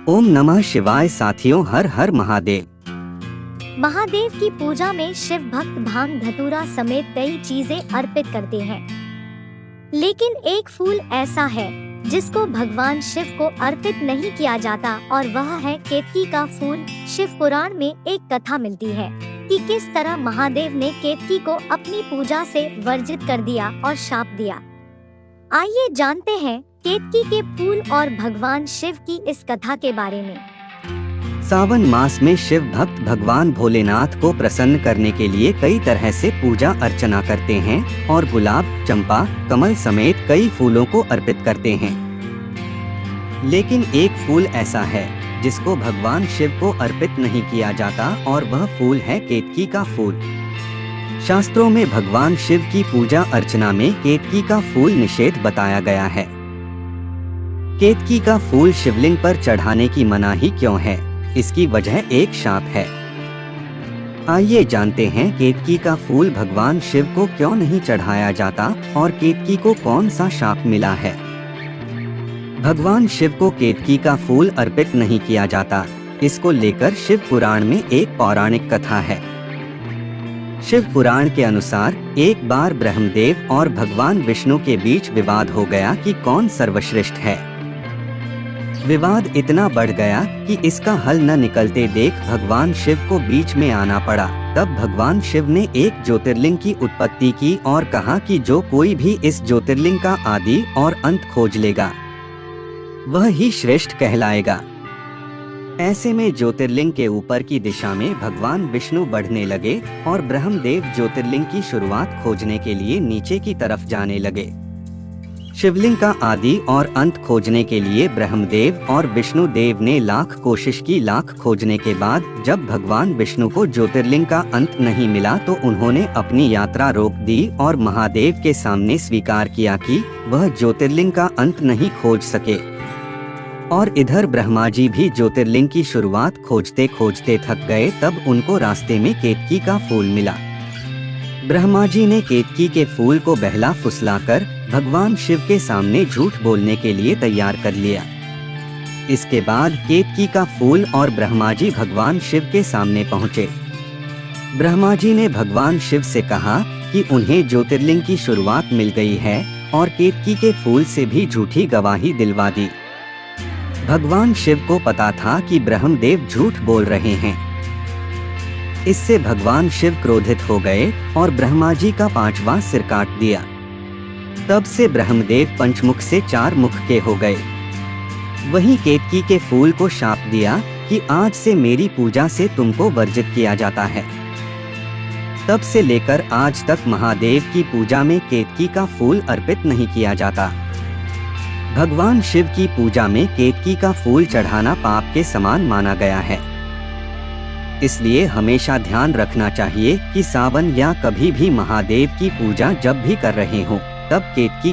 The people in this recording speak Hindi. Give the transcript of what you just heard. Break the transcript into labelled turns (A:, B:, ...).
A: ओम नमः शिवाय साथियों, हर हर महादेव।
B: महादेव की पूजा में शिव भक्त भांग धतूरा समेत कई चीजें अर्पित करते हैं, लेकिन एक फूल ऐसा है जिसको भगवान शिव को अर्पित नहीं किया जाता और वह है केतकी का फूल। शिव पुराण में एक कथा मिलती है कि किस तरह महादेव ने केतकी को अपनी पूजा से वर्जित कर दिया और शाप दिया। आइए जानते हैं केतकी के फूल और भगवान शिव की इस कथा के बारे में।
A: सावन मास में शिव भक्त भगवान भोलेनाथ को प्रसन्न करने के लिए कई तरह से पूजा अर्चना करते हैं और गुलाब, चंपा, कमल समेत कई फूलों को अर्पित करते हैं। लेकिन एक फूल ऐसा है जिसको भगवान शिव को अर्पित नहीं किया जाता और वह फूल है केतकी का फूल। शास्त्रों में भगवान शिव की पूजा अर्चना में केतकी का फूल निषेध बताया गया है। केतकी का फूल शिवलिंग पर चढ़ाने की मनाही क्यों है? इसकी वजह एक शाप है। आइए जानते हैं केतकी का फूल भगवान शिव को क्यों नहीं चढ़ाया जाता और केतकी को कौन सा शाप मिला है। भगवान शिव को केतकी का फूल अर्पित नहीं किया जाता, इसको लेकर शिव पुराण में एक पौराणिक कथा है। शिव पुराण के अनुसार एक बार ब्रह्मदेव और भगवान विष्णु के बीच विवाद हो गया कि कौन सर्वश्रेष्ठ है। विवाद इतना बढ़ गया कि इसका हल न निकलते देख भगवान शिव को बीच में आना पड़ा। तब भगवान शिव ने एक ज्योतिर्लिंग की उत्पत्ति की और कहा कि जो कोई भी इस ज्योतिर्लिंग का आदि और अंत खोज लेगा वह ही श्रेष्ठ कहलाएगा। ऐसे में ज्योतिर्लिंग के ऊपर की दिशा में भगवान विष्णु बढ़ने लगे और ब्रह्मदेव ज्योतिर्लिंग की शुरुआत खोजने के लिए नीचे की तरफ जाने लगे। शिवलिंग का आदि और अंत खोजने के लिए ब्रह्मदेव और विष्णु देव ने लाख कोशिश की। लाख खोजने के बाद जब भगवान विष्णु को ज्योतिर्लिंग का अंत नहीं मिला तो उन्होंने अपनी यात्रा रोक दी और महादेव के सामने स्वीकार किया कि वह ज्योतिर्लिंग का अंत नहीं खोज सके। और इधर ब्रह्मा जी भी ज्योतिर्लिंग की शुरुआत खोजते खोजते थक गए। तब उनको रास्ते में केतकी का फूल मिला। ब्रह्मा जी ने केतकी के फूल को बहला फुसलाकर भगवान शिव के सामने झूठ बोलने के लिए तैयार कर लिया। इसके बाद केतकी का फूल और ब्रह्मा जी भगवान शिव के सामने पहुँचे। ब्रह्मा जी ने भगवान शिव से कहा कि उन्हें ज्योतिर्लिंग की शुरुआत मिल गई है और केतकी के फूल से भी झूठी गवाही दिलवा दी। भगवान शिव को पता था कि ब्रह्मदेव झूठ बोल रहे हैं। इससे भगवान शिव क्रोधित हो गए और ब्रह्मा जी का 5वां सिर काट दिया। तब से ब्रह्मदेव पंचमुख से 4 मुख के हो गए। वहीं केतकी के फूल को शाप दिया कि आज से मेरी पूजा से तुमको वर्जित किया जाता है। तब से लेकर आज तक महादेव की पूजा में केतकी का फूल अर्पित नहीं किया जाता। भगवान शिव की पूजा में केतकी का फूल चढ़ाना पाप के समान माना गया है। इसलिए हमेशा ध्यान रखना चाहिए कि सावन या कभी भी महादेव की पूजा जब भी कर रहे हो तब केतकी का